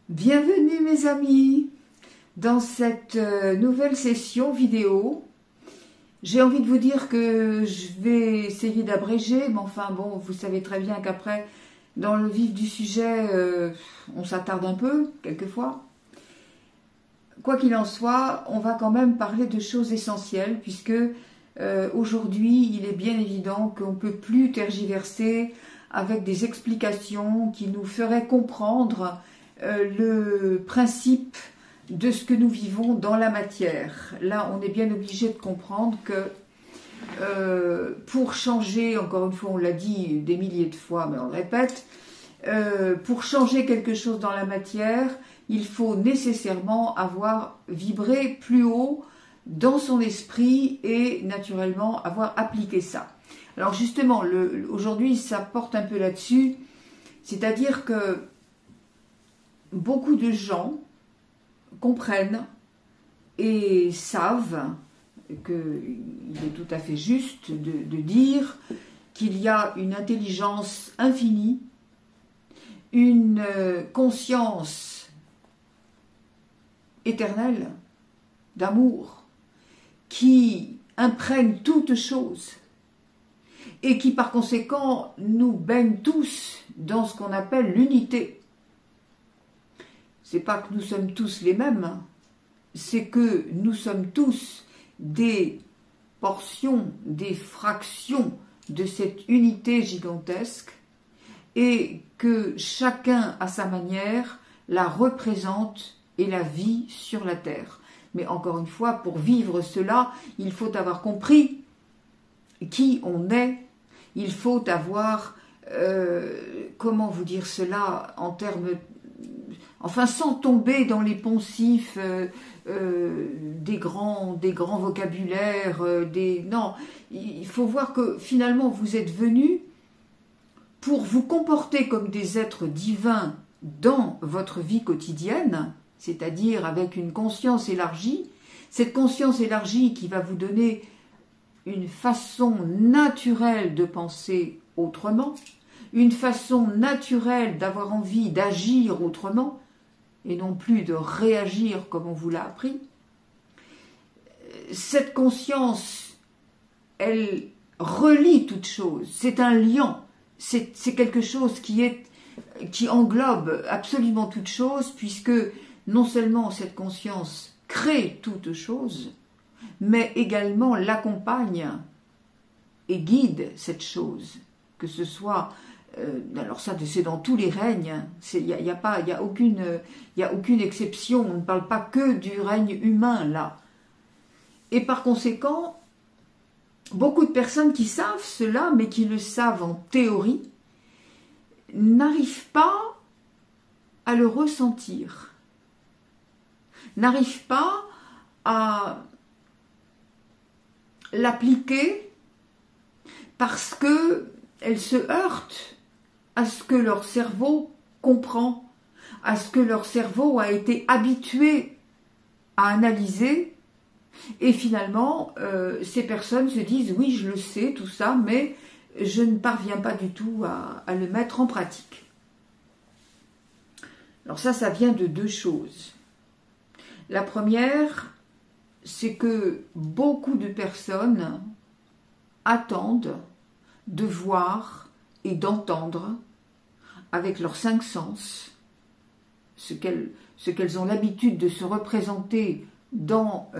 Bienvenue mes amis dans cette nouvelle session vidéo. J'ai envie de vous dire que je vais essayer d'abréger, mais enfin bon, vous savez très bien qu'après, dans le vif du sujet, on s'attarde un peu, quelquefois. Quoi qu'il en soit, on va quand même parler de choses essentielles, puisque aujourd'hui, il est bien évident qu'on ne peut plus tergiverser avec des explications qui nous feraient comprendre le principe de ce que nous vivons dans la matière. Là, on est bien obligé de comprendre que pour changer, encore une fois, on l'a dit des milliers de fois, mais on le répète, pour changer quelque chose dans la matière, il faut nécessairement avoir vibré plus haut dans son esprit et naturellement avoir appliqué ça. Alors justement, aujourd'hui, ça porte un peu là-dessus, c'est-à-dire que beaucoup de gens comprennent et savent qu'il est tout à fait juste de dire qu'il y a une intelligence infinie, une conscience éternelle d'amour qui imprègne toute chose et qui par conséquent nous baigne tous dans ce qu'on appelle l'unité. C'est pas que nous sommes tous les mêmes, c'est que nous sommes tous des portions, des fractions de cette unité gigantesque et que chacun à sa manière la représente et la vit sur la terre. Mais encore une fois, pour vivre cela, il faut avoir compris qui on est, il faut avoir, comment vous dire cela en termes... Enfin, sans tomber dans les poncifs des grands vocabulaires, non, il faut voir que finalement vous êtes venus pour vous comporter comme des êtres divins dans votre vie quotidienne, c'est-à-dire avec une conscience élargie, cette conscience élargie qui va vous donner une façon naturelle de penser autrement, une façon naturelle d'avoir envie d'agir autrement, et non plus de réagir comme on vous l'a appris. Cette conscience, elle relie toute chose, c'est un lien, c'est quelque chose qui englobe absolument toute chose, puisque non seulement cette conscience crée toute chose, mais également l'accompagne et guide cette chose, que ce soit... alors ça, c'est dans tous les règnes, il n'y a aucune exception, on ne parle pas que du règne humain là. Et par conséquent, beaucoup de personnes qui savent cela, mais qui le savent en théorie, n'arrivent pas à le ressentir, n'arrivent pas à l'appliquer parce qu'elles se heurtent à ce que leur cerveau comprend, à ce que leur cerveau a été habitué à analyser, et finalement, ces personnes se disent « oui, je le sais, tout ça, mais je ne parviens pas du tout à le mettre en pratique ». Alors ça vient de deux choses. La première, c'est que beaucoup de personnes attendent de voir et d'entendre avec leurs cinq sens ce qu'elles ont l'habitude de se représenter dans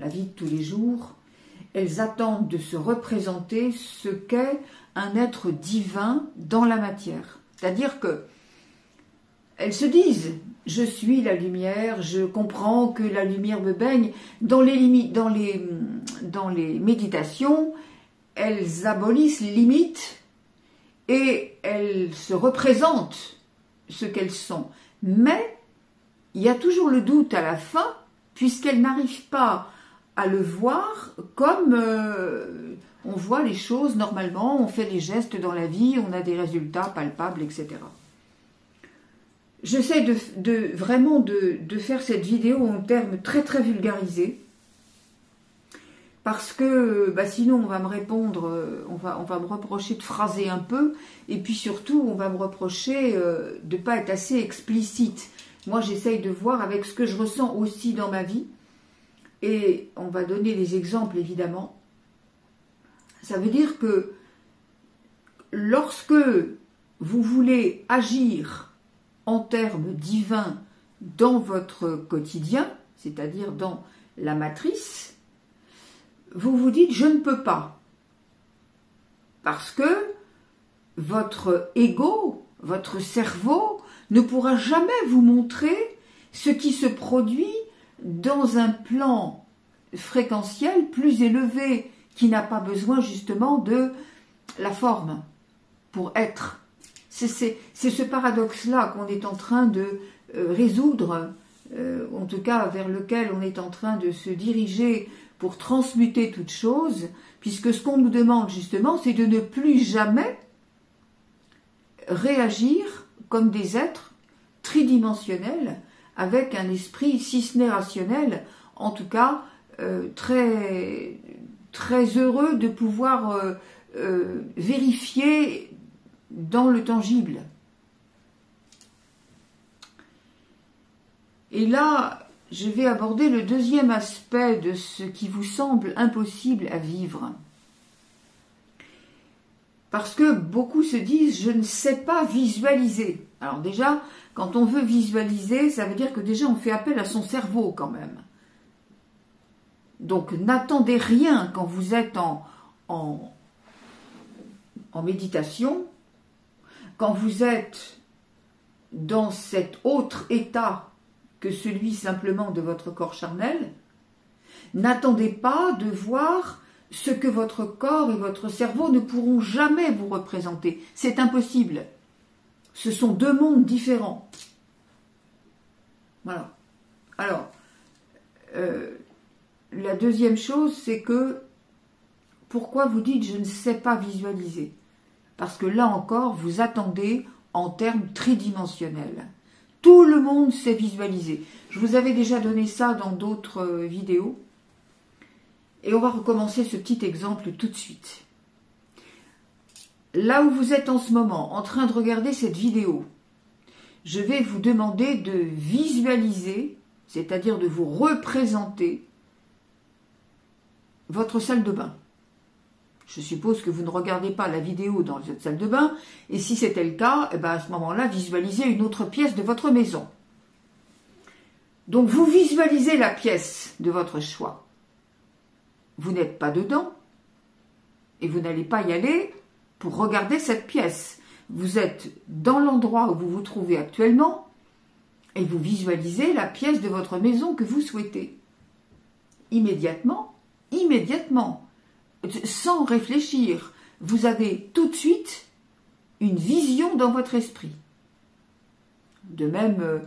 la vie de tous les jours. Elles attendent de se représenter ce qu'est un être divin dans la matière. C'est-à-dire que elles se disent « je suis la lumière, je comprends que la lumière me baigne ». Dans les méditations, elles abolissent les limites et elles se représentent ce qu'elles sont. Mais il y a toujours le doute à la fin, puisqu'elles n'arrivent pas à le voir comme on voit les choses normalement, on fait les gestes dans la vie, on a des résultats palpables, etc. J'essaie vraiment de faire cette vidéo en termes très très vulgarisés, parce que sinon on va me répondre, on va me reprocher de phraser un peu, et puis surtout on va me reprocher de ne pas être assez explicite. Moi, j'essaye de voir avec ce que je ressens aussi dans ma vie. Et on va donner des exemples, évidemment. Ça veut dire que lorsque vous voulez agir en termes divins dans votre quotidien, c'est-à-dire dans la matrice, vous vous dites « je ne peux pas ». Parce que votre ego, votre cerveau, ne pourra jamais vous montrer ce qui se produit dans un plan fréquentiel plus élevé, qui n'a pas besoin justement de la forme pour être. C'est ce paradoxe-là qu'on est en train de résoudre, en tout cas vers lequel on est en train de se diriger pour transmuter toute chose, puisque ce qu'on nous demande justement, c'est de ne plus jamais réagir comme des êtres tridimensionnels, avec un esprit, si ce n'est rationnel, en tout cas très, très heureux de pouvoir vérifier dans le tangible. Et là, je vais aborder le deuxième aspect de ce qui vous semble impossible à vivre. Parce que beaucoup se disent « je ne sais pas visualiser ». Alors déjà, quand on veut visualiser, ça veut dire que déjà on fait appel à son cerveau quand même. Donc n'attendez rien quand vous êtes en méditation, quand vous êtes dans cet autre état que celui simplement de votre corps charnel, n'attendez pas de voir ce que votre corps et votre cerveau ne pourront jamais vous représenter. C'est impossible. Ce sont deux mondes différents. Voilà. Alors, la deuxième chose, c'est que pourquoi vous dites « je ne sais pas visualiser » ? Parce que là encore, vous attendez en termes tridimensionnels. Tout le monde sait visualiser. Je vous avais déjà donné ça dans d'autres vidéos. Et on va recommencer ce petit exemple tout de suite. Là où vous êtes en ce moment, en train de regarder cette vidéo, je vais vous demander de visualiser, c'est-à-dire de vous représenter votre salle de bain. Je suppose que vous ne regardez pas la vidéo dans cette salle de bain, et si c'était le cas, eh ben à ce moment-là, visualisez une autre pièce de votre maison. Donc vous visualisez la pièce de votre choix. Vous n'êtes pas dedans, et vous n'allez pas y aller pour regarder cette pièce. Vous êtes dans l'endroit où vous vous trouvez actuellement, et vous visualisez la pièce de votre maison que vous souhaitez. Immédiatement, sans réfléchir, vous avez tout de suite une vision dans votre esprit. De même,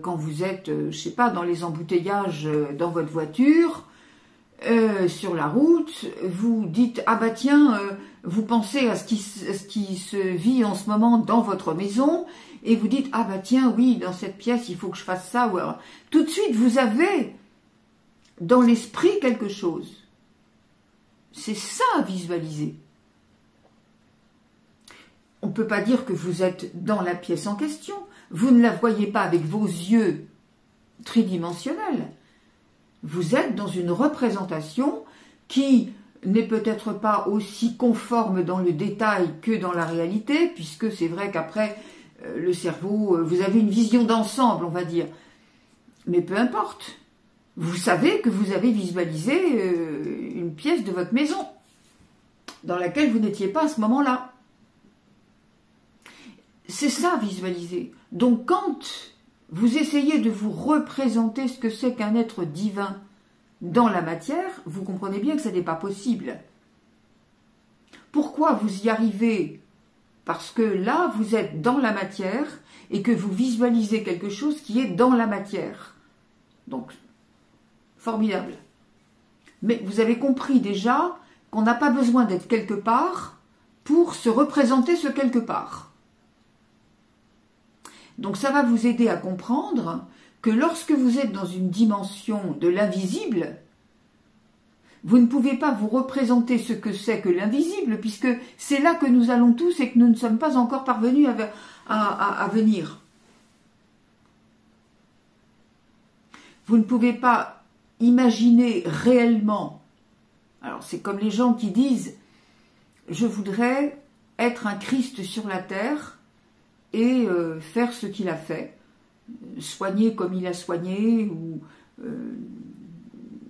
quand vous êtes, je sais pas, dans les embouteillages dans votre voiture, sur la route, vous dites « Ah bah tiens, vous pensez à ce qui se vit en ce moment dans votre maison, et vous dites « Ah bah tiens, oui, dans cette pièce, il faut que je fasse ça. » ou alors, tout de suite, vous avez dans l'esprit quelque chose. C'est ça, visualiser. On ne peut pas dire que vous êtes dans la pièce en question. Vous ne la voyez pas avec vos yeux tridimensionnels. Vous êtes dans une représentation qui n'est peut-être pas aussi conforme dans le détail que dans la réalité, puisque c'est vrai qu'après, le cerveau, vous avez une vision d'ensemble, on va dire. Mais peu importe. Vous savez que vous avez visualisé une pièce de votre maison dans laquelle vous n'étiez pas à ce moment-là. C'est ça, visualiser. Donc, quand vous essayez de vous représenter ce que c'est qu'un être divin dans la matière, vous comprenez bien que ce n'est pas possible. Pourquoi vous y arrivez? Parce que là, vous êtes dans la matière et que vous visualisez quelque chose qui est dans la matière. Donc, formidable. Mais vous avez compris déjà qu'on n'a pas besoin d'être quelque part pour se représenter ce quelque part. Donc ça va vous aider à comprendre que lorsque vous êtes dans une dimension de l'invisible, vous ne pouvez pas vous représenter ce que c'est que l'invisible, puisque c'est là que nous allons tous et que nous ne sommes pas encore parvenus à venir. Vous ne pouvez pas imaginer réellement. Alors c'est comme les gens qui disent « Je voudrais être un Christ sur la terre et faire ce qu'il a fait, soigner comme il a soigné ou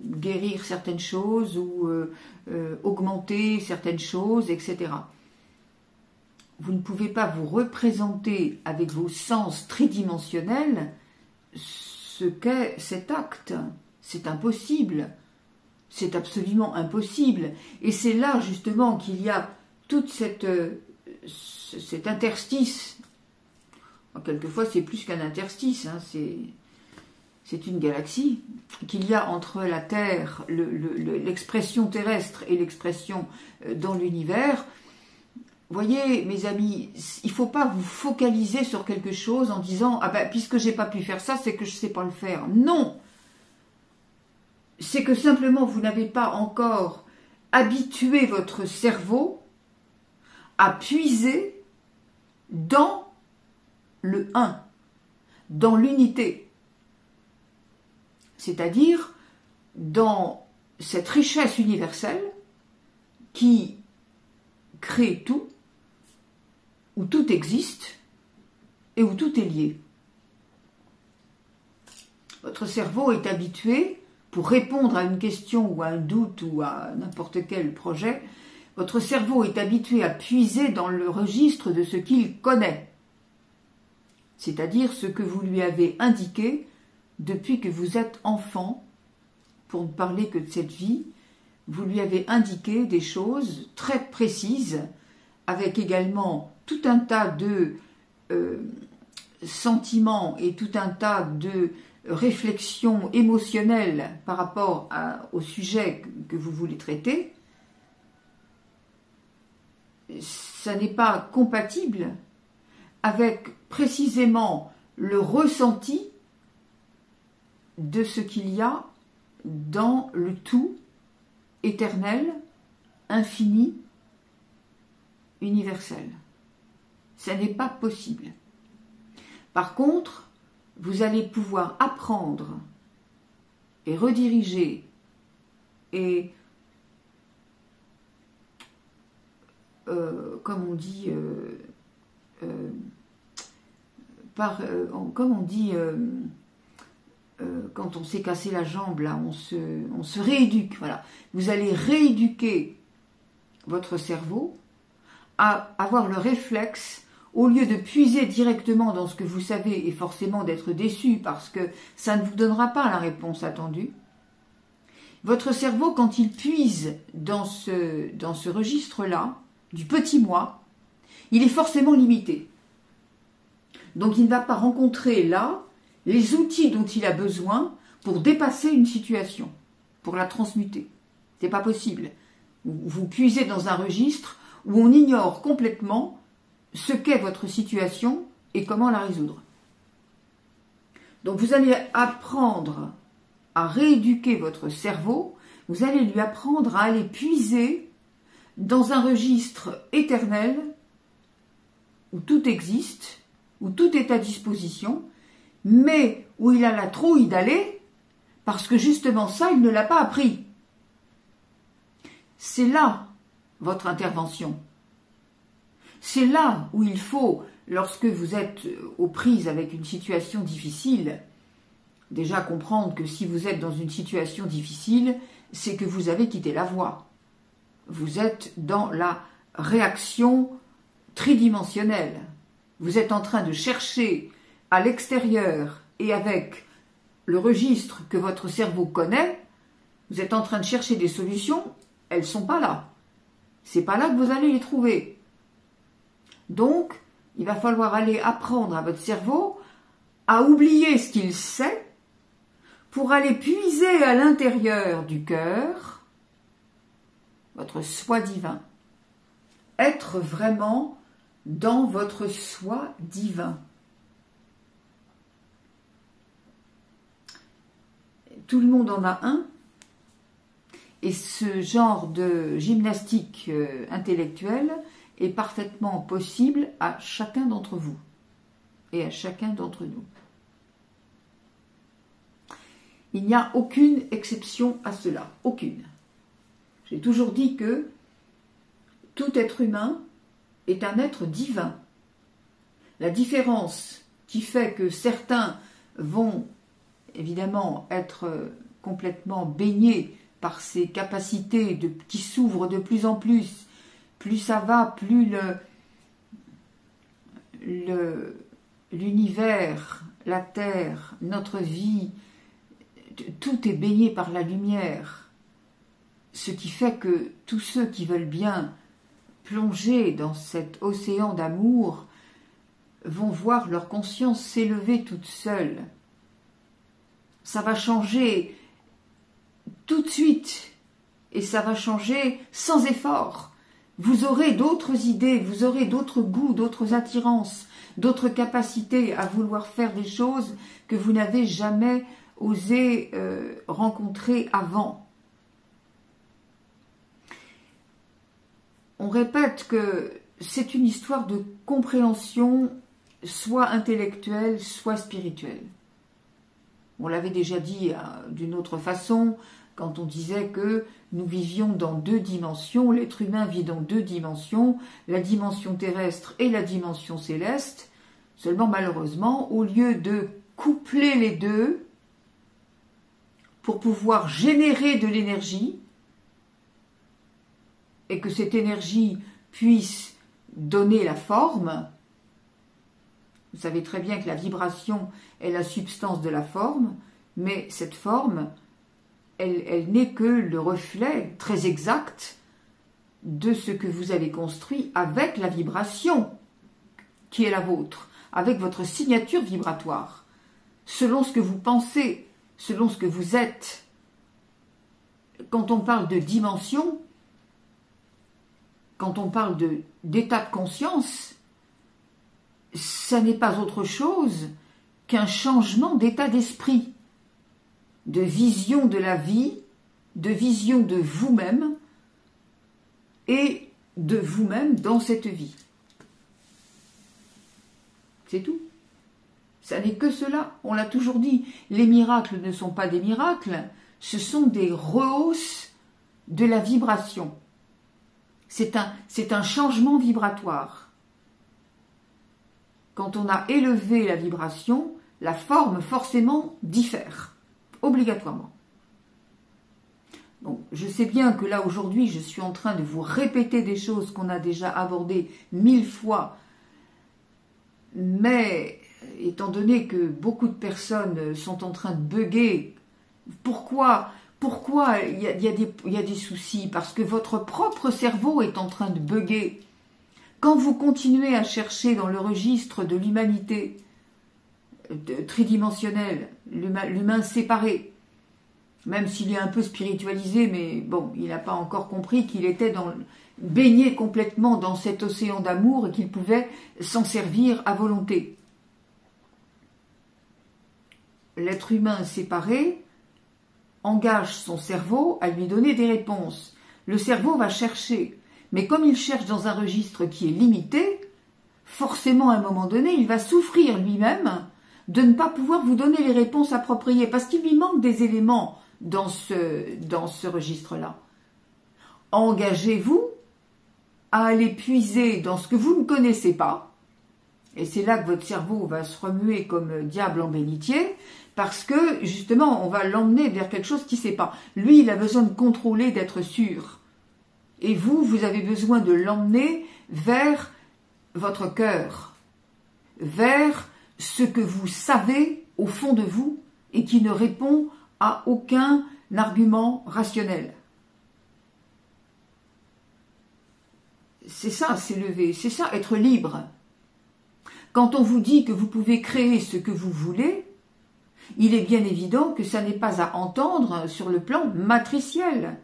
guérir certaines choses ou augmenter certaines choses, etc. » Vous ne pouvez pas vous représenter avec vos sens tridimensionnels ce qu'est cet acte. C'est impossible. C'est absolument impossible. Et c'est là justement qu'il y a toute cet interstice. Quelquefois c'est plus qu'un interstice, hein, c'est une galaxie qu'il y a entre la Terre, l'expression terrestre et l'expression dans l'univers. Voyez, mes amis, il ne faut pas vous focaliser sur quelque chose en disant « Ah ben, puisque j'ai pas pu faire ça, c'est que je ne sais pas le faire. » Non! C'est que simplement, vous n'avez pas encore habitué votre cerveau à puiser dans le un, dans l'unité. C'est-à-dire dans cette richesse universelle qui crée tout, où tout existe et où tout est lié. Votre cerveau est habitué, pour répondre à une question ou à un doute ou à n'importe quel projet, votre cerveau est habitué à puiser dans le registre de ce qu'il connaît, c'est-à-dire ce que vous lui avez indiqué depuis que vous êtes enfant, pour ne parler que de cette vie. Vous lui avez indiqué des choses très précises, avec également tout un tas de sentiments et tout un tas de réflexions émotionnelles par rapport au sujet que vous voulez traiter. Ça n'est pas compatible avec précisément le ressenti de ce qu'il y a dans le tout éternel, infini, universel. Ça n'est pas possible. Par contre, vous allez pouvoir apprendre et rediriger et, comme on dit, quand on s'est cassé la jambe, là, on se rééduque. Voilà. Vous allez rééduquer votre cerveau à avoir le réflexe, au lieu de puiser directement dans ce que vous savez et forcément d'être déçu parce que ça ne vous donnera pas la réponse attendue. Votre cerveau, quand il puise dans ce registre-là, du petit moi, il est forcément limité. Donc il ne va pas rencontrer là les outils dont il a besoin pour dépasser une situation, pour la transmuter. C'est pas possible. Vous puisez dans un registre où on ignore complètement ce qu'est votre situation et comment la résoudre. Donc vous allez apprendre à rééduquer votre cerveau, vous allez lui apprendre à aller puiser dans un registre éternel où tout existe, où tout est à disposition, mais où il a la trouille d'aller, parce que justement ça, il ne l'a pas appris. C'est là votre intervention. C'est là où il faut, lorsque vous êtes aux prises avec une situation difficile, déjà comprendre que si vous êtes dans une situation difficile, c'est que vous avez quitté la voie. Vous êtes dans la réaction tridimensionnelle. Vous êtes en train de chercher à l'extérieur et avec le registre que votre cerveau connaît, vous êtes en train de chercher des solutions, elles ne sont pas là. C'est pas là que vous allez les trouver. Donc, il va falloir aller apprendre à votre cerveau à oublier ce qu'il sait pour aller puiser à l'intérieur du cœur votre soi divin. Être vraiment dans votre soi divin. Tout le monde en a un, et ce genre de gymnastique intellectuelle est parfaitement possible à chacun d'entre vous et à chacun d'entre nous. Il n'y a aucune exception à cela, aucune. J'ai toujours dit que tout être humain est un être divin. La différence qui fait que certains vont évidemment être complètement baignés par ces capacités qui s'ouvrent de plus en plus ça va, plus l'univers, la terre, notre vie, tout est baigné par la lumière. Ce qui fait que tous ceux qui veulent bien plonger dans cet océan d'amour vont voir leur conscience s'élever toute seule. Ça va changer tout de suite et ça va changer sans effort. Vous aurez d'autres idées, vous aurez d'autres goûts, d'autres attirances, d'autres capacités à vouloir faire des choses que vous n'avez jamais osé rencontrer avant. On répète que c'est une histoire de compréhension, soit intellectuelle, soit spirituelle. On l'avait déjà dit d'une autre façon, quand on disait que nous vivions dans 2 dimensions, l'être humain vit dans 2 dimensions, la dimension terrestre et la dimension céleste. Seulement malheureusement, au lieu de coupler les deux pour pouvoir générer de l'énergie, et que cette énergie puisse donner la forme, vous savez très bien que la vibration est la substance de la forme, mais cette forme, elle n'est que le reflet très exact de ce que vous avez construit avec la vibration qui est la vôtre, avec votre signature vibratoire, selon ce que vous pensez, selon ce que vous êtes. Quand on parle de dimension, quand on parle d'état de conscience, ça n'est pas autre chose qu'un changement d'état d'esprit, de vision de la vie, de vision de vous-même et de vous-même dans cette vie. C'est tout. Ça n'est que cela. On l'a toujours dit, les miracles ne sont pas des miracles, ce sont des rehausses de la vibration. C'est un changement vibratoire. Quand on a élevé la vibration, la forme forcément diffère, obligatoirement. Bon, je sais bien que là aujourd'hui je suis en train de vous répéter des choses qu'on a déjà abordées 1000 fois, mais étant donné que beaucoup de personnes sont en train de bugger, pourquoi il y a des soucis? Parce que votre propre cerveau est en train de bugger. Quand vous continuez à chercher dans le registre de l'humanité tridimensionnelle, l'humain séparé, même s'il est un peu spiritualisé, mais bon, il n'a pas encore compris qu'il était baigné complètement dans cet océan d'amour et qu'il pouvait s'en servir à volonté. L'être humain séparé engage son cerveau à lui donner des réponses. Le cerveau va chercher, mais comme il cherche dans un registre qui est limité, forcément à un moment donné, il va souffrir lui-même de ne pas pouvoir vous donner les réponses appropriées, parce qu'il lui manque des éléments dans ce registre-là. Engagez-vous à aller puiser dans ce que vous ne connaissez pas, et c'est là que votre cerveau va se remuer comme diable en bénitier, parce que justement on va l'emmener vers quelque chose qu'il ne sait pas. Lui, il a besoin de contrôler, d'être sûr. Et vous avez besoin de l'emmener vers votre cœur, vers ce que vous savez au fond de vous et qui ne répond à aucun argument rationnel. C'est ça, s'élever, c'est ça, être libre. Quand on vous dit que vous pouvez créer ce que vous voulez, il est bien évident que ça n'est pas à entendre sur le plan matriciel.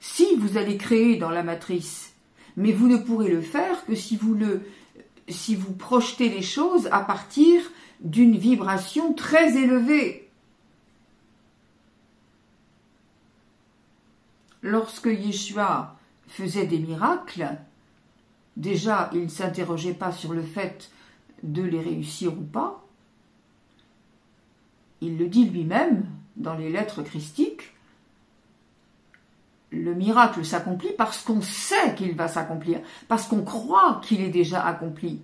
Si vous allez créer dans la matrice, mais vous ne pourrez le faire que si vous projetez les choses à partir d'une vibration très élevée. Lorsque Yeshua faisait des miracles, déjà il ne s'interrogeait pas sur le fait de les réussir ou pas. Il le dit lui-même, dans les lettres christiques, le miracle s'accomplit parce qu'on sait qu'il va s'accomplir, parce qu'on croit qu'il est déjà accompli.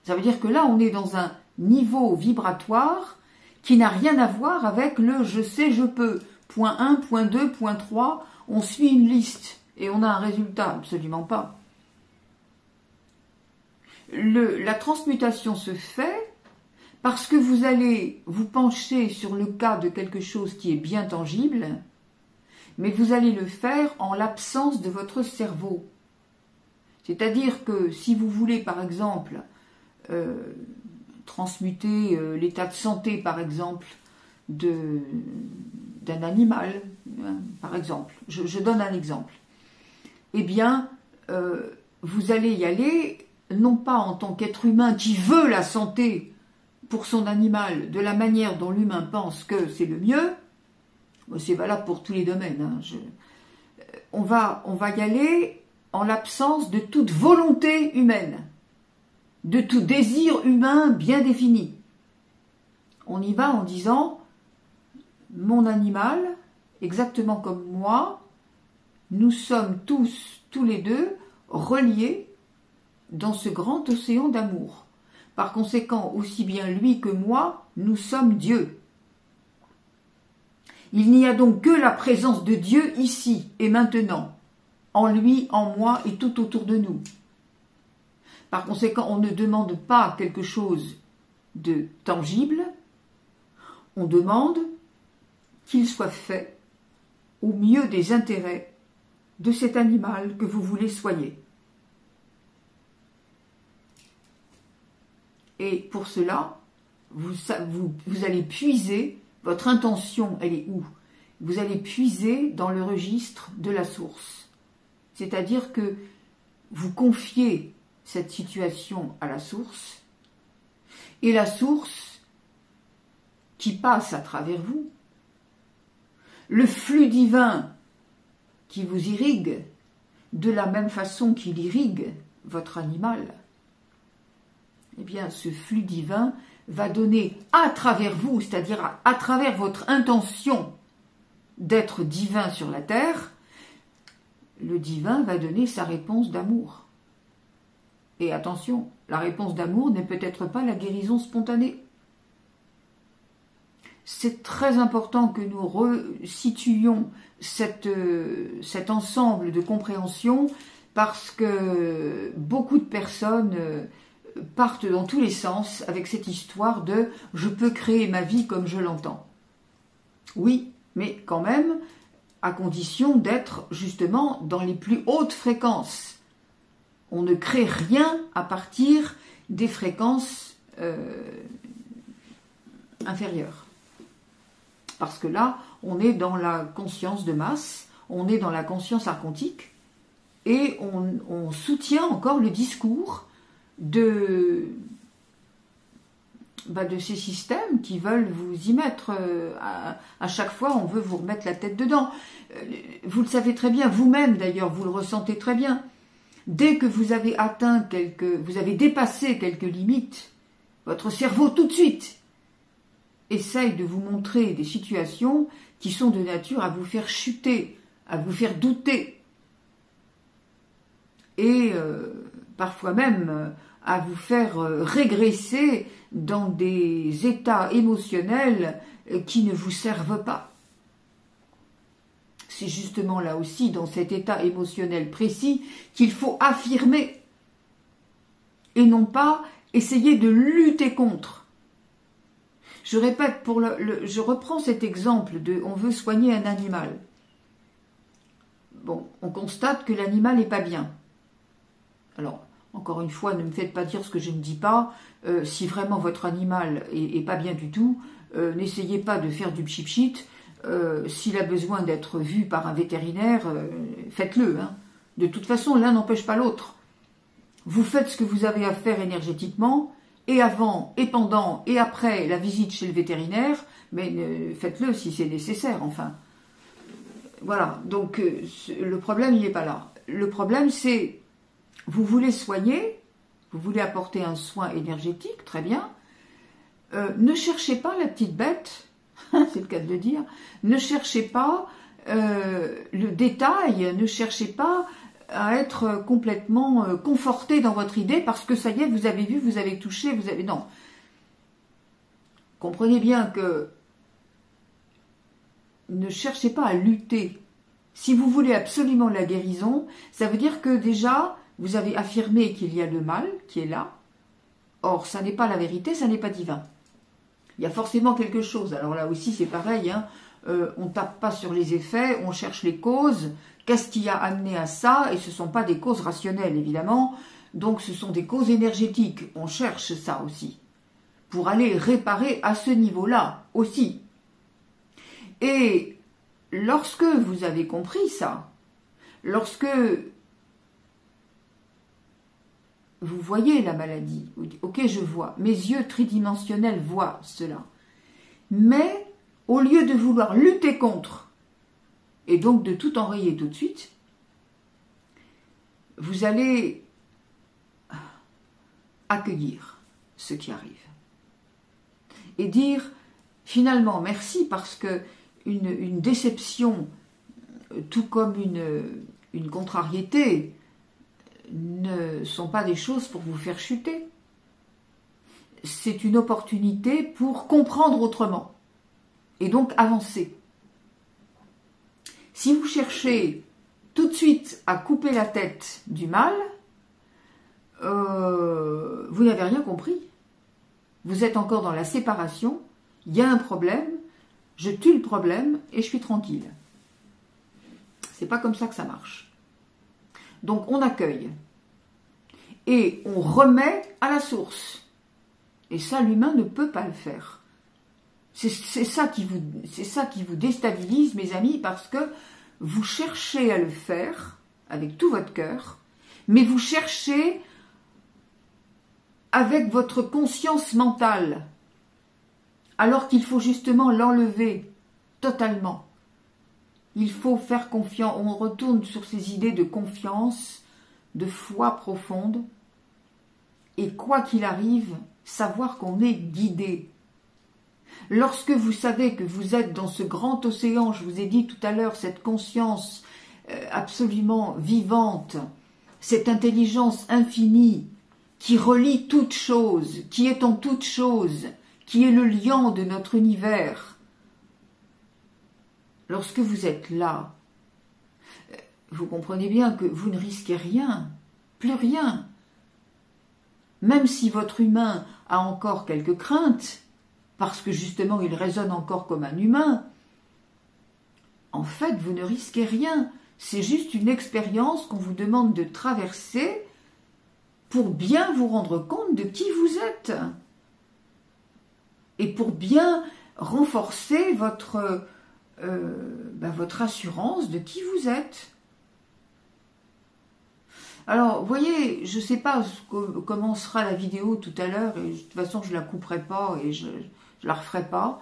Ça veut dire que là, on est dans un niveau vibratoire qui n'a rien à voir avec le « je sais, je peux ». Point 1, point 2, point 3, on suit une liste et on a un résultat, absolument pas. La transmutation se fait parce que vous allez vous pencher sur le cas de quelque chose qui est bien tangible, mais vous allez le faire en l'absence de votre cerveau. C'est-à-dire que si vous voulez, par exemple, transmuter l'état de santé, par exemple, d'un animal, par exemple, je donne un exemple, eh bien, vous allez y aller, non pas en tant qu'être humain qui veut la santé pour son animal de la manière dont l'humain pense que c'est le mieux, c'est valable pour tous les domaines, hein, on va y aller en l'absence de toute volonté humaine, de tout désir humain bien défini. On y va en disant, mon animal, exactement comme moi, nous sommes tous les deux, reliés dans ce grand océan d'amour. Par conséquent, aussi bien lui que moi, nous sommes Dieu. Il n'y a donc que la présence de Dieu ici et maintenant, en lui, en moi et tout autour de nous. Par conséquent, on ne demande pas quelque chose de tangible, on demande qu'il soit fait au mieux des intérêts de cet animal que vous voulez soigner. Et pour cela, vous allez puiser, votre intention, elle est où? Vous allez puiser dans le registre de la source. C'est-à-dire que vous confiez cette situation à la source, et la source qui passe à travers vous, le flux divin qui vous irrigue, de la même façon qu'il irrigue votre animal, eh bien ce flux divin va donner à travers vous, c'est-à-dire à travers votre intention d'être divin sur la terre, le divin va donner sa réponse d'amour. Et attention, la réponse d'amour n'est peut-être pas la guérison spontanée. C'est très important que nous resituions cet ensemble de compréhension parce que beaucoup de personnes partent dans tous les sens avec cette histoire de « je peux créer ma vie comme je l'entends ». Oui, mais quand même, à condition d'être justement dans les plus hautes fréquences. On ne crée rien à partir des fréquences inférieures. Parce que là, on est dans la conscience de masse, on est dans la conscience archontique, et on soutient encore le discours de ces systèmes qui veulent vous y mettre. À chaque fois, on veut vous remettre la tête dedans. Vous le savez très bien, vous-même d'ailleurs, vous le ressentez très bien. Dès que vous avez vous avez dépassé quelques limites, votre cerveau tout de suite essaye de vous montrer des situations qui sont de nature à vous faire chuter, à vous faire douter, et parfois même à vous faire régresser dans des états émotionnels qui ne vous servent pas. C'est justement là aussi, dans cet état émotionnel précis, qu'il faut affirmer et non pas essayer de lutter contre. Je répète, je reprends cet exemple de « on veut soigner un animal ». Bon, on constate que l'animal n'est pas bien. Alors, encore une fois, ne me faites pas dire ce que je ne dis pas. Si vraiment votre animal est pas bien du tout, n'essayez pas de faire du pchit-pchit. S'il a besoin d'être vu par un vétérinaire, faites-le. Hein. De toute façon, l'un n'empêche pas l'autre. Vous faites ce que vous avez à faire énergétiquement, et avant, et pendant, et après la visite chez le vétérinaire, mais faites-le si c'est nécessaire, enfin. Voilà, donc le problème, il n'est pas là. Le problème, c'est, vous voulez soigner, vous voulez apporter un soin énergétique, très bien. Ne cherchez pas la petite bête c'est le cas de le dire. Ne cherchez pas le détail, ne cherchez pas à être complètement conforté dans votre idée parce que ça y est, vous avez vu, vous avez touché, vous avez... Non. Comprenez bien que ne cherchez pas à lutter. Si vous voulez absolument la guérison, ça veut dire que déjà, vous avez affirmé qu'il y a le mal qui est là. Or, ça n'est pas la vérité, ça n'est pas divin. Il y a forcément quelque chose. Alors là aussi, c'est pareil, hein. On ne tape pas sur les effets, on cherche les causes. Qu'est-ce qui a amené à ça? Et ce ne sont pas des causes rationnelles, évidemment. Donc, ce sont des causes énergétiques. On cherche ça aussi. Pour aller réparer à ce niveau-là aussi. Et lorsque vous avez compris ça, lorsque vous voyez la maladie, vous dites, ok, je vois, mes yeux tridimensionnels voient cela. Mais au lieu de vouloir lutter contre, et donc de tout enrayer tout de suite, vous allez accueillir ce qui arrive. Et dire, finalement, merci, parce que une déception, tout comme une contrariété, ne sont pas des choses pour vous faire chuter. C'est une opportunité pour comprendre autrement et donc avancer. Si vous cherchez tout de suite à couper la tête du mal, vous n'avez rien compris. Vous êtes encore dans la séparation, il y a un problème, je tue le problème et je suis tranquille. C'est pas comme ça que ça marche. Donc on accueille et on remet à la source. Et ça, l'humain ne peut pas le faire. C'est ça qui vous déstabilise, mes amis, parce que vous cherchez à le faire avec tout votre cœur, mais vous cherchez avec votre conscience mentale, alors qu'il faut justement l'enlever totalement. Il faut faire confiance, on retourne sur ces idées de confiance, de foi profonde, et quoi qu'il arrive, savoir qu'on est guidé. Lorsque vous savez que vous êtes dans ce grand océan, je vous ai dit tout à l'heure, cette conscience absolument vivante, cette intelligence infinie qui relie toutes choses, qui est en toutes choses, qui est le liant de notre univers. Lorsque vous êtes là, vous comprenez bien que vous ne risquez rien, plus rien. Même si votre humain a encore quelques craintes, parce que justement il résonne encore comme un humain, en fait vous ne risquez rien. C'est juste une expérience qu'on vous demande de traverser pour bien vous rendre compte de qui vous êtes et pour bien renforcer votre assurance de qui vous êtes. Alors, vous voyez, je ne sais pas comment sera la vidéo tout à l'heure, et de toute façon, je ne la couperai pas et je ne la referai pas.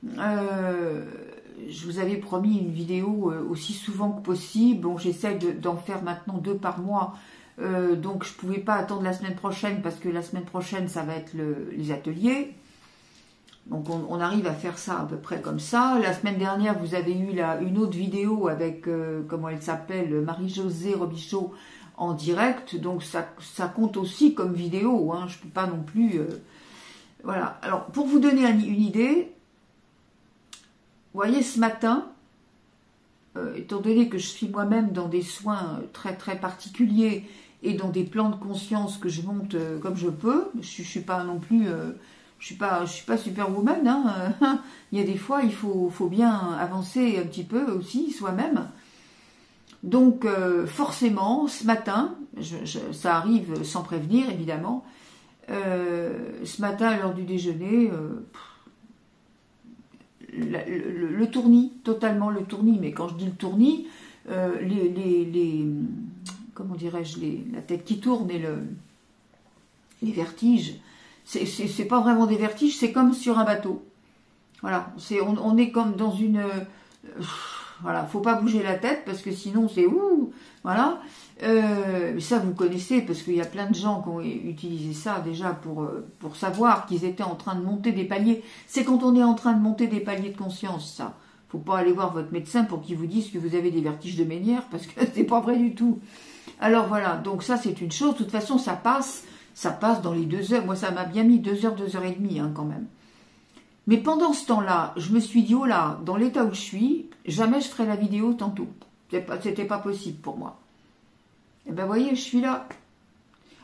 Je vous avais promis une vidéo aussi souvent que possible. Bon, j'essaie d'en faire maintenant 2 par mois, donc je ne pouvais pas attendre la semaine prochaine, parce que la semaine prochaine, ça va être les ateliers. Donc, on arrive à faire ça à peu près comme ça. La semaine dernière, vous avez eu une autre vidéo avec, comment elle s'appelle, Marie-Josée Robichaud, en direct, donc ça compte aussi comme vidéo, hein, je ne peux pas non plus... voilà, alors pour vous donner une idée, vous voyez ce matin, étant donné que je suis moi-même dans des soins très très particuliers et dans des plans de conscience que je monte comme je peux, je ne suis pas non plus... je suis pas superwoman, hein, il y a des fois il faut bien avancer un petit peu aussi soi-même. Donc forcément, ce matin, ça arrive sans prévenir évidemment, ce matin lors du déjeuner, le tournis, totalement le tournis, mais quand je dis le tournis, comment dirais-je, la tête qui tourne et les vertiges, c'est pas vraiment des vertiges, c'est comme sur un bateau. Voilà, on est comme dans une... voilà, faut pas bouger la tête parce que sinon c'est ouh, voilà. Ça vous connaissez parce qu'il y a plein de gens qui ont utilisé ça déjà pour savoir qu'ils étaient en train de monter des paliers. C'est quand on est en train de monter des paliers de conscience, ça. Faut pas aller voir votre médecin pour qu'il vous dise que vous avez des vertiges de Ménière parce que c'est pas vrai du tout. Alors voilà, donc ça c'est une chose. De toute façon, ça passe dans les 2 heures. Moi, ça m'a bien mis 2 heures, 2 heures et demie quand même. Mais pendant ce temps-là, je me suis dit, oh là, dans l'état où je suis, jamais je ferai la vidéo tantôt. C'était pas possible pour moi. Et ben, vous voyez, je suis là.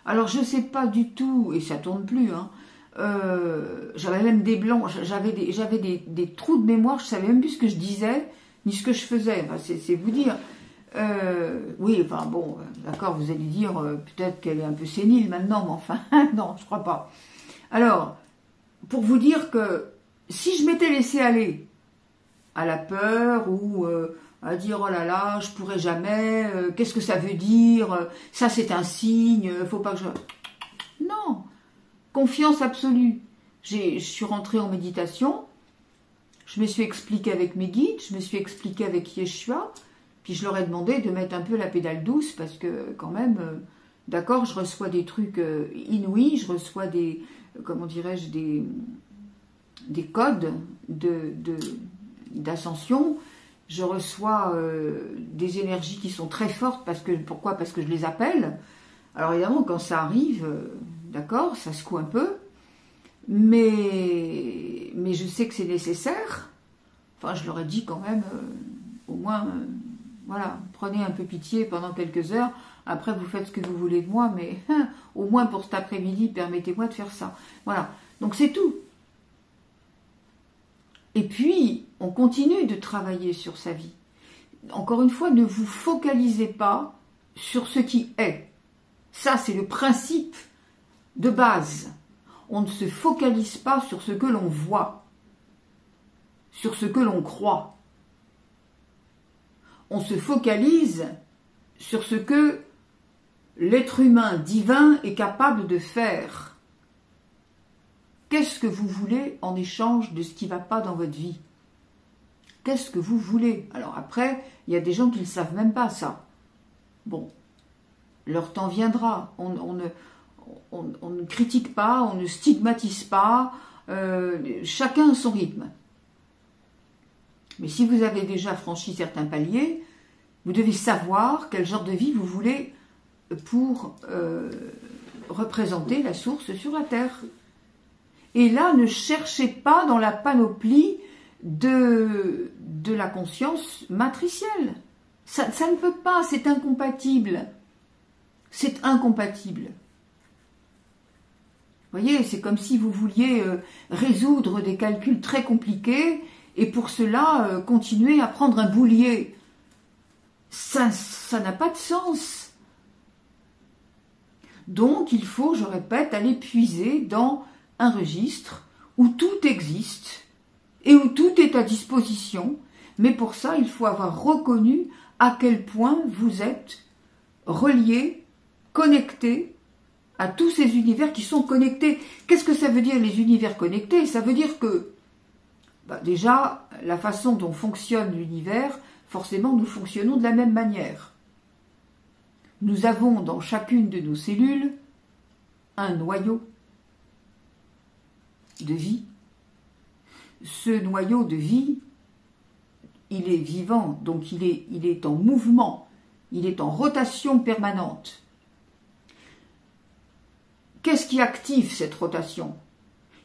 Alors, je sais pas du tout, et ça tourne plus, j'avais même des blancs, j'avais des trous de mémoire, je savais même plus ce que je disais, ni ce que je faisais. Enfin, c'est vous dire. Oui, enfin bon, d'accord, vous allez dire, peut-être qu'elle est un peu sénile maintenant, mais enfin, non, je crois pas. Alors, pour vous dire que si je m'étais laissé aller à la peur ou à dire oh là là, je pourrais jamais, qu'est-ce que ça veut dire, ça c'est un signe, faut pas que je... Non, confiance absolue. Je suis rentrée en méditation, je me suis expliquée avec mes guides, je me suis expliquée avec Yeshua, puis je leur ai demandé de mettre un peu la pédale douce parce que quand même, d'accord, je reçois des trucs inouïs, je reçois des, comment dirais-je, des codes d'ascension, je reçois des énergies qui sont très fortes, pourquoi? Parce que je les appelle. Alors évidemment, quand ça arrive, d'accord, ça secoue un peu, mais je sais que c'est nécessaire. Enfin, je leur ai dit quand même, au moins, voilà, prenez un peu pitié pendant quelques heures, après vous faites ce que vous voulez de moi, mais au moins pour cet après-midi, permettez-moi de faire ça. Voilà, donc c'est tout. Et puis, on continue de travailler sur sa vie. Encore une fois, ne vous focalisez pas sur ce qui est. Ça, c'est le principe de base. On ne se focalise pas sur ce que l'on voit, sur ce que l'on croit. On se focalise sur ce que l'être humain divin est capable de faire. Qu'est-ce que vous voulez en échange de ce qui ne va pas dans votre vie? Qu'est-ce que vous voulez? Alors après, il y a des gens qui ne savent même pas ça. Bon, leur temps viendra. On ne critique pas, on ne stigmatise pas. Chacun a son rythme. Mais si vous avez déjà franchi certains paliers, vous devez savoir quel genre de vie vous voulez pour représenter la source sur la Terre. Et là, ne cherchez pas dans la panoplie de la conscience matricielle. Ça ne peut pas, c'est incompatible. C'est incompatible. Vous voyez, c'est comme si vous vouliez résoudre des calculs très compliqués et pour cela, continuer à prendre un boulier. Ça n'a pas de sens. Donc, il faut, je répète, aller puiser dans un registre où tout existe et où tout est à disposition, mais pour ça, il faut avoir reconnu à quel point vous êtes relié, connecté à tous ces univers qui sont connectés. Qu'est-ce que ça veut dire les univers connectés? Ça veut dire que, déjà, la façon dont fonctionne l'univers, forcément, nous fonctionnons de la même manière. Nous avons dans chacune de nos cellules un noyau de vie. Ce noyau de vie, il est vivant, donc il est en mouvement, il est en rotation permanente. Qu'est-ce qui active cette rotation?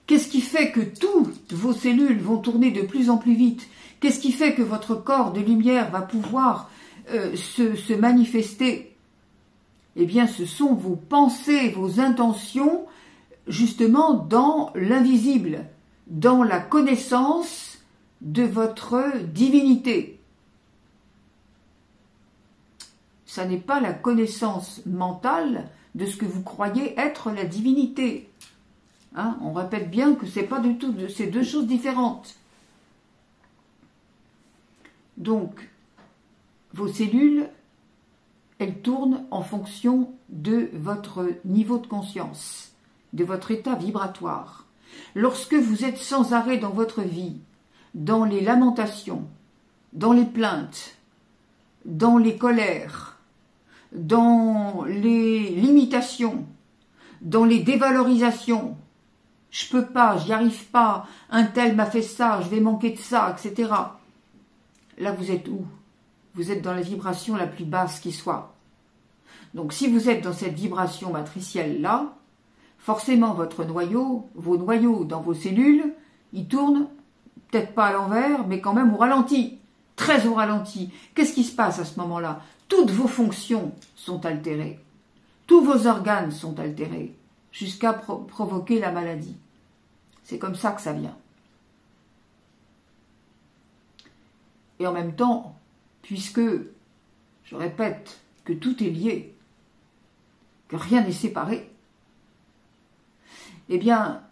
Qu'est-ce qui fait que toutes vos cellules vont tourner de plus en plus vite? Qu'est-ce qui fait que votre corps de lumière va pouvoir se manifester? Eh bien, ce sont vos pensées, vos intentions, justement dans l'invisible, dans la connaissance de votre divinité. Ça n'est pas la connaissance mentale de ce que vous croyez être la divinité. On répète bien que c'est pas du tout, c'est deux choses différentes. Donc, vos cellules, elles tournent en fonction de votre niveau de conscience, de votre état vibratoire. Lorsque vous êtes sans arrêt dans votre vie, dans les lamentations, dans les plaintes, dans les colères, dans les limitations, dans les dévalorisations, je peux pas, j'y arrive pas, un tel m'a fait ça, je vais manquer de ça, etc. Là, vous êtes où? Vous êtes dans la vibration la plus basse qui soit. Donc, si vous êtes dans cette vibration matricielle-là, forcément, votre noyau, vos noyaux dans vos cellules, ils tournent, peut-être pas à l'envers, mais quand même au ralenti, très au ralenti. Qu'est-ce qui se passe à ce moment-là? Toutes vos fonctions sont altérées. Tous vos organes sont altérés, jusqu'à provoquer la maladie. C'est comme ça que ça vient. Et en même temps, puisque, je répète, que tout est lié, que rien n'est séparé, eh bien,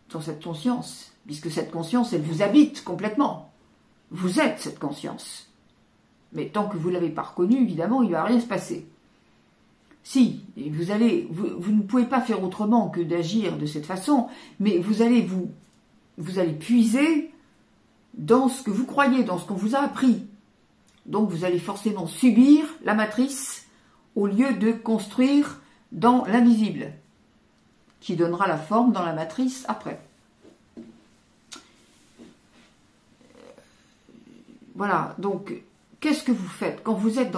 dans cette conscience, puisque cette conscience, elle vous habite complètement, vous êtes cette conscience. Mais tant que vous ne l'avez pas reconnue, évidemment, il ne va rien se passer. Si, et vous ne pouvez pas faire autrement que d'agir de cette façon, mais vous allez puiser dans ce que vous croyez, dans ce qu'on vous a appris. Donc vous allez forcément subir la matrice au lieu de construire dans l'invisible, qui donnera la forme dans la matrice après. Voilà, donc qu'est-ce que vous faites quand vous êtes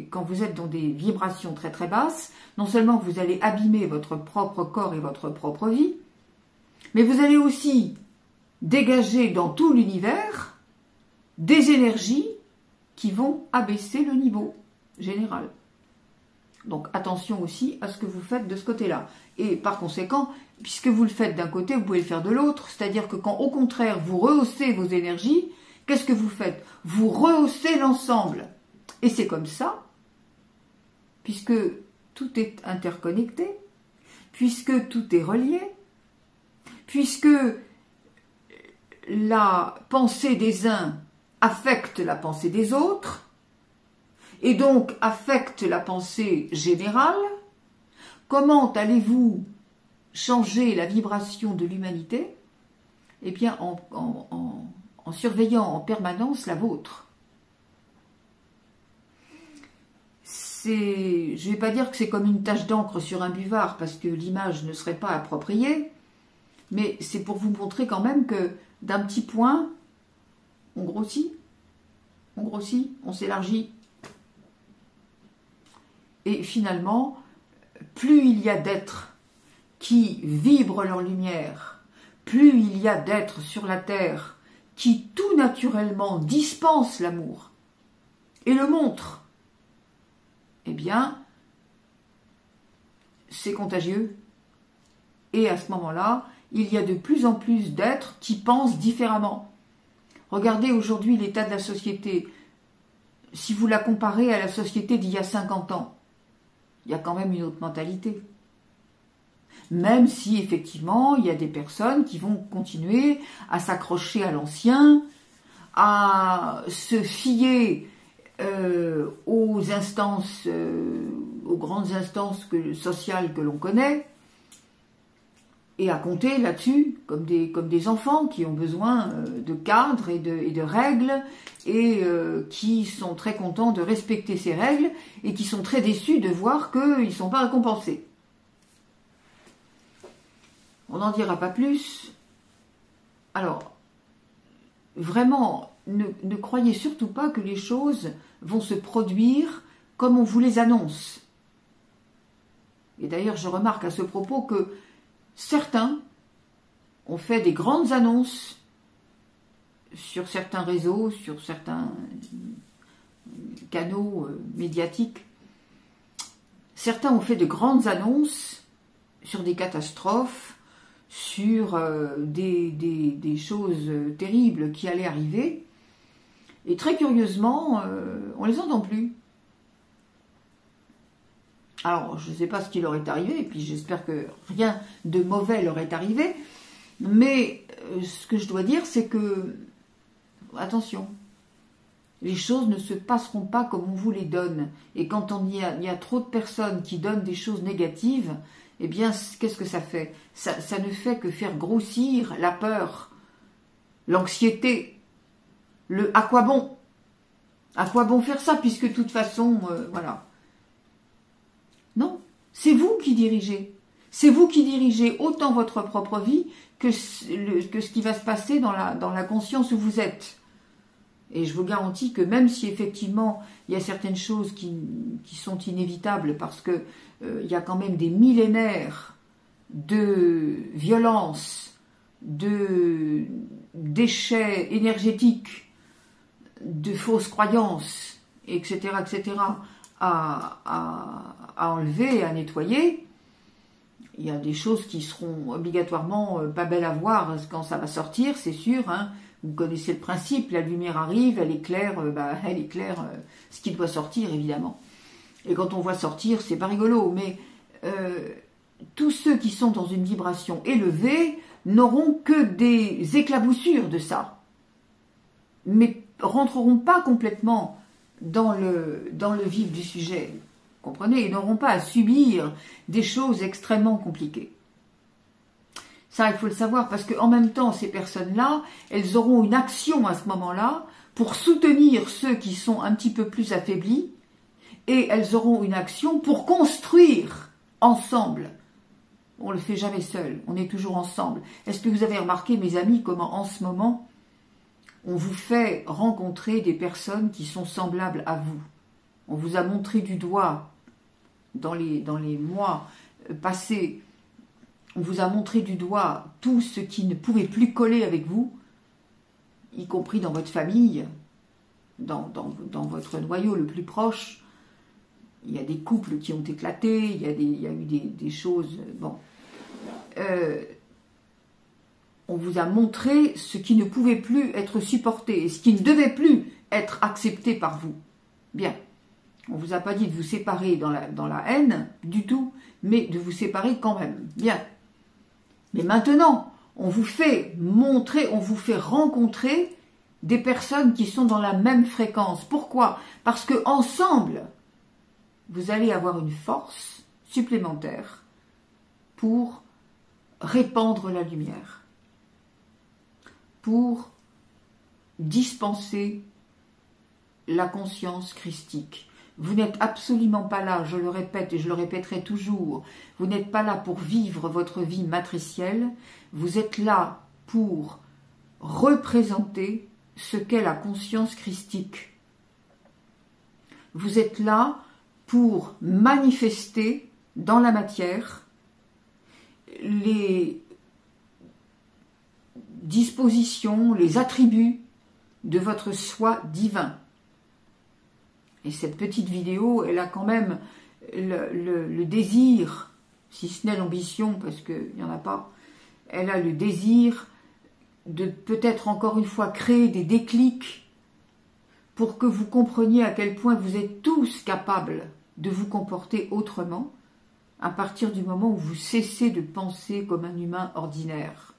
quand vous êtes dans des vibrations très très basses, non seulement vous allez abîmer votre propre corps et votre propre vie, mais vous allez aussi dégager dans tout l'univers des énergies qui vont abaisser le niveau général. Donc attention aussi à ce que vous faites de ce côté-là. Et par conséquent, puisque vous le faites d'un côté, vous pouvez le faire de l'autre. C'est-à-dire que quand au contraire vous rehaussez vos énergies, qu'est-ce que vous faites? Vous rehaussez l'ensemble. Et c'est comme ça, puisque tout est interconnecté, puisque tout est relié, puisque la pensée des uns affecte la pensée des autres, et donc affecte la pensée générale, comment allez-vous changer la vibration de l'humanité? Eh bien, en surveillant en permanence la vôtre. Je ne vais pas dire que c'est comme une tache d'encre sur un buvard, parce que l'image ne serait pas appropriée, mais c'est pour vous montrer quand même que d'un petit point, on grossit, on s'élargit. Et finalement, plus il y a d'êtres qui vibrent leur lumière, plus il y a d'êtres sur la terre qui tout naturellement dispensent l'amour et le montrent, eh bien, c'est contagieux. Et à ce moment-là, il y a de plus en plus d'êtres qui pensent différemment. Regardez aujourd'hui l'état de la société. Si vous la comparez à la société d'il y a 50 ans, il y a quand même une autre mentalité. Même si, effectivement, il y a des personnes qui vont continuer à s'accrocher à l'ancien, à se fier aux instances, aux grandes instances sociales que l'on connaît, et à compter là-dessus comme des enfants qui ont besoin de cadres et de règles, et qui sont très contents de respecter ces règles, et qui sont très déçus de voir qu'ils ne sont pas récompensés. On n'en dira pas plus. Alors, vraiment, ne croyez surtout pas que les choses vont se produire comme on vous les annonce. Et d'ailleurs, je remarque à ce propos que certains ont fait des grandes annonces sur certains réseaux, sur certains canaux médiatiques. Certains ont fait de grandes annonces sur des catastrophes, sur des choses terribles qui allaient arriver. Et très curieusement, on ne les entend plus. Alors, je ne sais pas ce qui leur est arrivé, et puis j'espère que rien de mauvais leur est arrivé, mais ce que je dois dire, c'est que, attention, les choses ne se passeront pas comme on vous les donne. Et quand il y a trop de personnes qui donnent des choses négatives, eh bien, qu'est-ce que ça fait ? Ça ne fait que faire grossir la peur l'anxiété, le « à quoi bon ?» À quoi bon faire ça, puisque de toute façon, voilà. Non, c'est vous qui dirigez. C'est vous qui dirigez autant votre propre vie que ce qui va se passer dans la conscience où vous êtes. Et je vous garantis que même si effectivement il y a certaines choses qui sont inévitables parce que il y a quand même des millénaires de violence, de déchets énergétiques, de fausses croyances, etc., etc., à enlever, à nettoyer, il y a des choses qui seront obligatoirement pas belles à voir quand ça va sortir, c'est sûr. Hein. Vous connaissez le principe, la lumière arrive, elle éclaire, ce qui doit sortir, évidemment. Et quand on voit sortir, c'est pas rigolo, mais tous ceux qui sont dans une vibration élevée n'auront que des éclaboussures de ça, mais rentreront pas complètement dans le vif du sujet. Comprenez, ils n'auront pas à subir des choses extrêmement compliquées. Ça, il faut le savoir, parce qu'en même temps, ces personnes-là, elles auront une action à ce moment-là pour soutenir ceux qui sont un petit peu plus affaiblis, et elles auront une action pour construire ensemble. On ne le fait jamais seul, on est toujours ensemble. Est-ce que vous avez remarqué, mes amis, comment en ce moment, on vous fait rencontrer des personnes qui sont semblables à vous? On vous a montré du doigt dans les mois passés, on vous a montré du doigt tout ce qui ne pouvait plus coller avec vous, y compris dans votre famille, dans votre noyau le plus proche. Il y a des couples qui ont éclaté, il y a eu des choses... Bon. On vous a montré ce qui ne pouvait plus être supporté, et ce qui ne devait plus être accepté par vous. Bien. On ne vous a pas dit de vous séparer dans la haine, du tout, mais de vous séparer quand même. Bien. Mais maintenant, on vous fait montrer, on vous fait rencontrer des personnes qui sont dans la même fréquence. Pourquoi? Parce que ensemble, vous allez avoir une force supplémentaire pour répandre la lumière, pour dispenser la conscience christique. Vous n'êtes absolument pas là, je le répète et je le répéterai toujours, vous n'êtes pas là pour vivre votre vie matricielle, vous êtes là pour représenter ce qu'est la conscience christique. Vous êtes là pour manifester dans la matière les dispositions, les attributs de votre soi divin. Et cette petite vidéo, elle a quand même le désir, si ce n'est l'ambition, parce qu'il n'y en a pas, elle a le désir de peut-être encore une fois créer des déclics pour que vous compreniez à quel point vous êtes tous capables de vous comporter autrement à partir du moment où vous cessez de penser comme un humain ordinaire.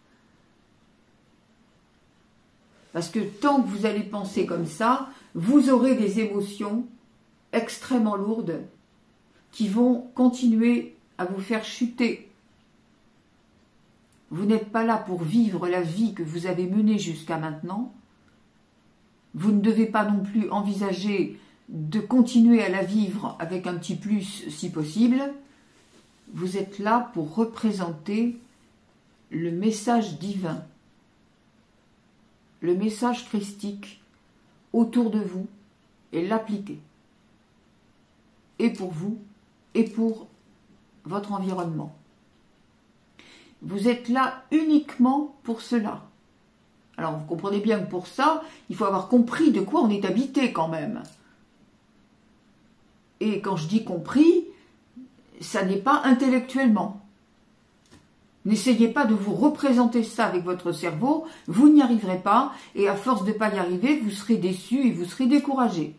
Parce que tant que vous allez penser comme ça, vous aurez des émotions extrêmement lourdes qui vont continuer à vous faire chuter. Vous n'êtes pas là pour vivre la vie que vous avez menée jusqu'à maintenant. Vous ne devez pas non plus envisager de continuer à la vivre avec un petit plus si possible. Vous êtes là pour représenter le message divin, le message christique autour de vous et l'appliquer. Et pour vous, et pour votre environnement. Vous êtes là uniquement pour cela. Alors vous comprenez bien que pour ça, il faut avoir compris de quoi on est habité quand même. Et quand je dis compris, ça n'est pas intellectuellement. N'essayez pas de vous représenter ça avec votre cerveau, vous n'y arriverez pas, et à force de ne pas y arriver, vous serez déçu et vous serez découragé.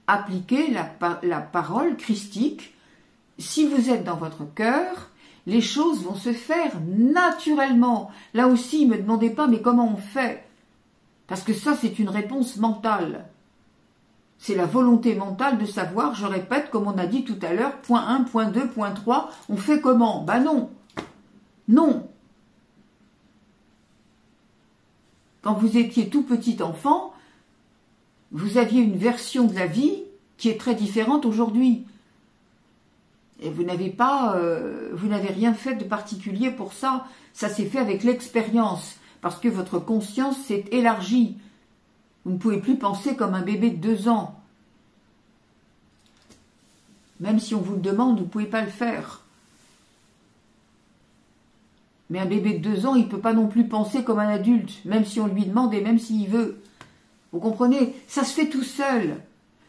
Appliquez la parole christique. Si vous êtes dans votre cœur, les choses vont se faire naturellement. Là aussi, ne me demandez pas, mais comment on fait? Parce que ça, c'est une réponse mentale. C'est la volonté mentale de savoir, je répète, comme on a dit tout à l'heure, point 1, point 2, point 3, on fait comment? Ben non. Non. quand vous étiez tout petit enfant, vous aviez une version de la vie qui est très différente aujourd'hui. Et vous n'avez rien fait de particulier pour ça. Ça s'est fait avec l'expérience, parce que votre conscience s'est élargie. Vous ne pouvez plus penser comme un bébé de 2 ans. Même si on vous le demande, vous ne pouvez pas le faire. Mais un bébé de 2 ans, il ne peut pas non plus penser comme un adulte, même si on lui demande et même s'il veut. Vous comprenez? Ça se fait tout seul.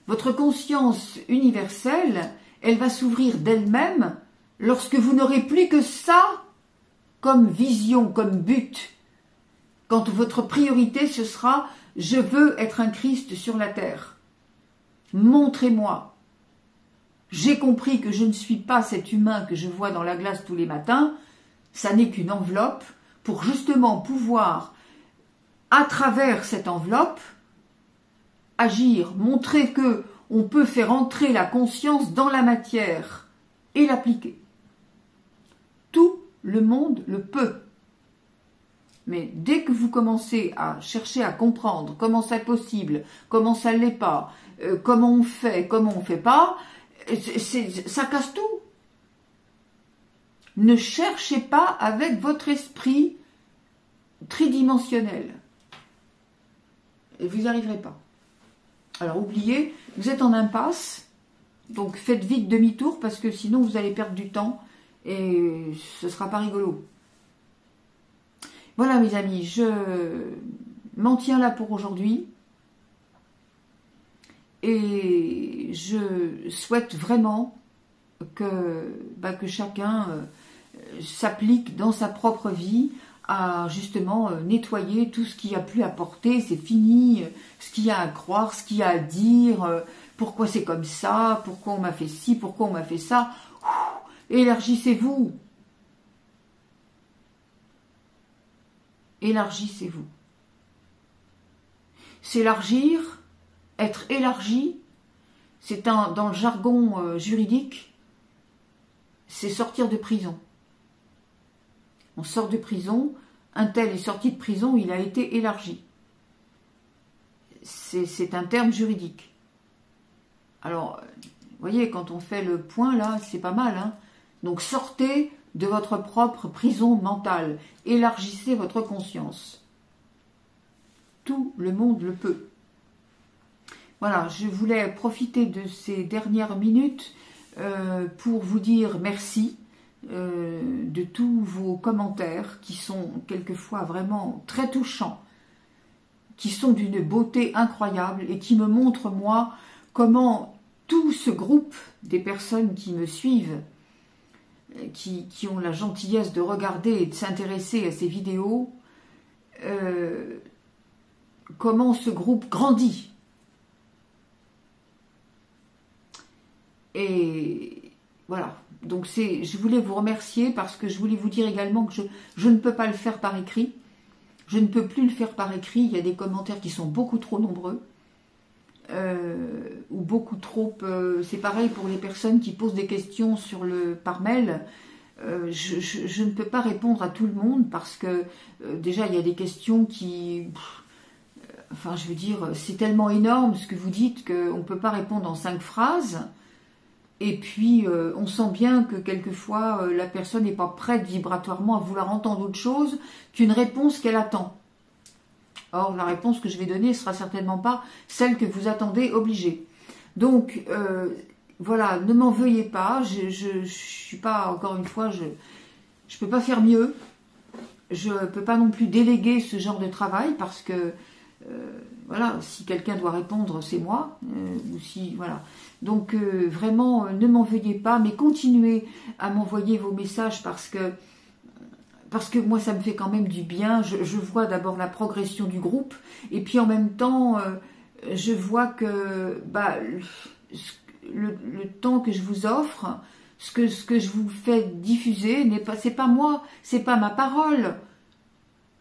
Votre conscience universelle, elle va s'ouvrir d'elle-même lorsque vous n'aurez plus que ça comme vision, comme but. Quand votre priorité, ce sera « Je veux être un Christ sur la terre. Montrez-moi. J'ai compris que je ne suis pas cet humain que je vois dans la glace tous les matins. Ça n'est qu'une enveloppe pour justement pouvoir, à travers cette enveloppe, agir, montrer que on peut faire entrer la conscience dans la matière et l'appliquer. Tout le monde le peut. Mais dès que vous commencez à chercher à comprendre comment c'est possible, comment ça ne l'est pas, comment on fait pas, ça casse tout. Ne cherchez pas avec votre esprit tridimensionnel. Et vous n'y arriverez pas. Alors oubliez, vous êtes en impasse, donc faites vite demi-tour parce que sinon vous allez perdre du temps et ce ne sera pas rigolo. Voilà mes amis, je m'en tiens là pour aujourd'hui et je souhaite vraiment que chacun s'applique dans sa propre vie à justement nettoyer tout ce qui a plus à porter, c'est fini, ce qu'il y a à croire, ce qu'il y a à dire, pourquoi c'est comme ça, pourquoi on m'a fait ci, pourquoi on m'a fait ça. Élargissez-vous. Élargissez-vous. S'élargir, être élargi, c'est dans le jargon juridique, c'est sortir de prison. On sort de prison, un tel est sorti de prison, il a été élargi. C'est un terme juridique. Alors, vous voyez, quand on fait le point là, c'est pas mal, hein. Donc sortez de votre propre prison mentale, élargissez votre conscience. Tout le monde le peut. Voilà, je voulais profiter de ces dernières minutes pour vous dire merci de tous vos commentaires qui sont quelquefois vraiment très touchants, qui sont d'une beauté incroyable et qui me montrent, moi, comment tout ce groupe des personnes qui me suivent, qui ont la gentillesse de regarder et de s'intéresser à ces vidéos, comment ce groupe grandit. Et voilà, donc je voulais vous remercier parce que je voulais vous dire également que je ne peux pas le faire par écrit. Je ne peux plus le faire par écrit. Il y a des commentaires qui sont beaucoup trop nombreux. Ou beaucoup trop... c'est pareil pour les personnes qui posent des questions par mail. Je ne peux pas répondre à tout le monde parce que déjà il y a des questions qui... enfin je veux dire, c'est tellement énorme ce que vous dites qu'on ne peut pas répondre en 5 phrases. Et puis, on sent bien que quelquefois, la personne n'est pas prête vibratoirement à vouloir entendre autre chose qu'une réponse qu'elle attend. Or, la réponse que je vais donner ne sera certainement pas celle que vous attendez obligée. Donc, voilà, ne m'en veuillez pas. Je suis pas, encore une fois, je peux pas faire mieux. Je peux pas non plus déléguer ce genre de travail parce que, voilà, si quelqu'un doit répondre, c'est moi. Ou si, voilà. Donc vraiment, ne m'en veuillez pas, mais continuez à m'envoyer vos messages parce que moi, ça me fait quand même du bien. Je vois d'abord la progression du groupe et puis en même temps, je vois que le temps que je vous offre, ce que je vous fais diffuser, c'est pas moi, c'est pas ma parole.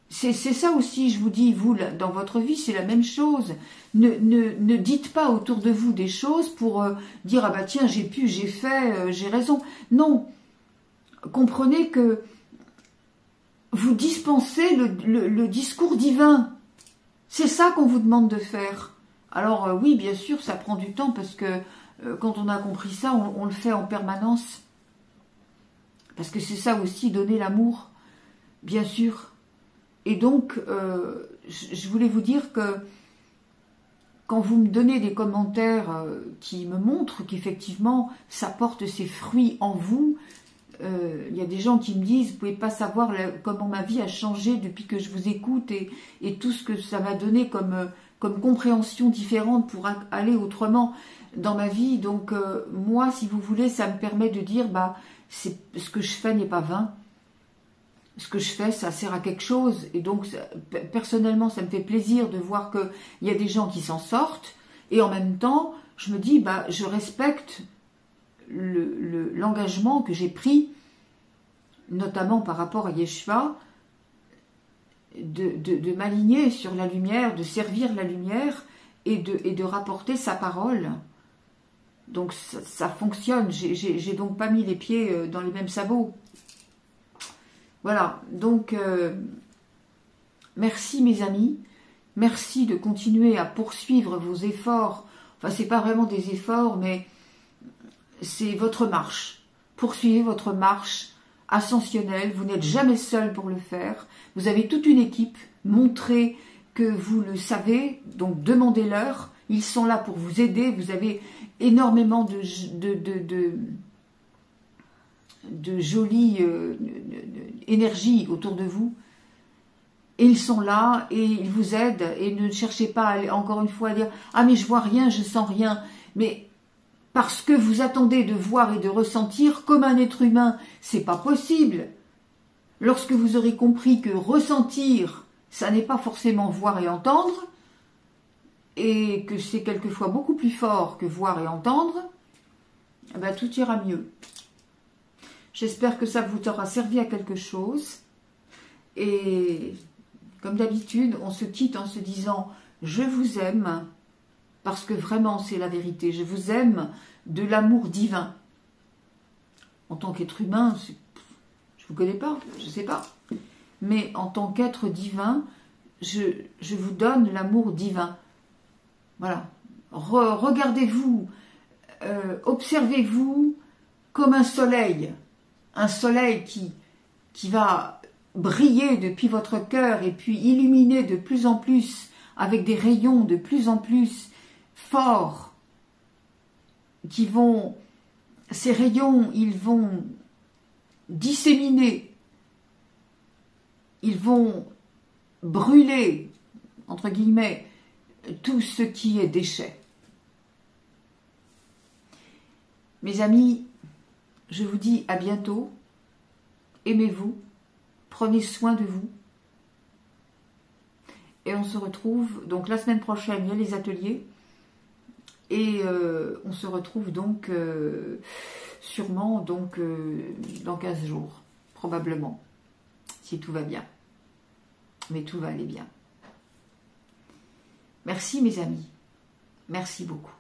C'est ça aussi, je vous dis, vous, dans votre vie, c'est la même chose. Ne dites pas autour de vous des choses pour dire « Ah bah tiens, j'ai fait, j'ai raison ». Non, comprenez que vous dispensez le discours divin. C'est ça qu'on vous demande de faire. Alors oui, bien sûr, ça prend du temps parce que quand on a compris ça, on le fait en permanence. Parce que c'est ça aussi, donner l'amour, bien sûr. Et donc, je voulais vous dire que quand vous me donnez des commentaires qui me montrent qu'effectivement, ça porte ses fruits en vous, il y a des gens qui me disent, vous pouvez pas savoir comment ma vie a changé depuis que je vous écoute et tout ce que ça m'a donné comme compréhension différente pour aller autrement dans ma vie. Donc moi, si vous voulez, ça me permet de dire, ce que je fais n'est pas vain. Ce que je fais, ça sert à quelque chose. Et donc, personnellement, ça me fait plaisir de voir qu'il y a des gens qui s'en sortent. Et en même temps, je me dis, je respecte l'engagement que j'ai pris, notamment par rapport à Yeshua, de m'aligner sur la lumière, de servir la lumière et de rapporter sa parole. Donc ça fonctionne, j'ai donc pas mis les pieds dans les mêmes sabots. Voilà, donc merci mes amis, merci de continuer à poursuivre vos efforts. Enfin, c'est pas vraiment des efforts, mais c'est votre marche. Poursuivez votre marche ascensionnelle, vous n'êtes jamais seul pour le faire. Vous avez toute une équipe, montrez que vous le savez, donc demandez-leur. Ils sont là pour vous aider, vous avez énormément de jolie énergie autour de vous. Et ils sont là et ils vous aident et ne cherchez pas encore une fois à dire « Ah mais je vois rien, je sens rien ». Mais parce que vous attendez de voir et de ressentir comme un être humain, c'est pas possible. Lorsque vous aurez compris que ressentir, ça n'est pas forcément voir et entendre, et que c'est quelquefois beaucoup plus fort que voir et entendre, tout ira mieux. J'espère que ça vous aura servi à quelque chose. Et comme d'habitude, on se quitte en se disant « Je vous aime » parce que vraiment c'est la vérité. Je vous aime de l'amour divin. En tant qu'être humain, je ne vous connais pas, je ne sais pas. Mais en tant qu'être divin, je vous donne l'amour divin. Voilà. Regardez-vous, observez-vous comme un soleil qui va briller depuis votre cœur et puis illuminer de plus en plus avec des rayons de plus en plus forts ces rayons, ils vont disséminer, ils vont brûler, entre guillemets, tout ce qui est déchet. Mes amis, je vous dis à bientôt. Aimez-vous, prenez soin de vous. Et on se retrouve, donc la semaine prochaine, il y a les ateliers. Et on se retrouve donc sûrement dans 15 jours, probablement, si tout va bien. Mais tout va aller bien. Merci mes amis, merci beaucoup.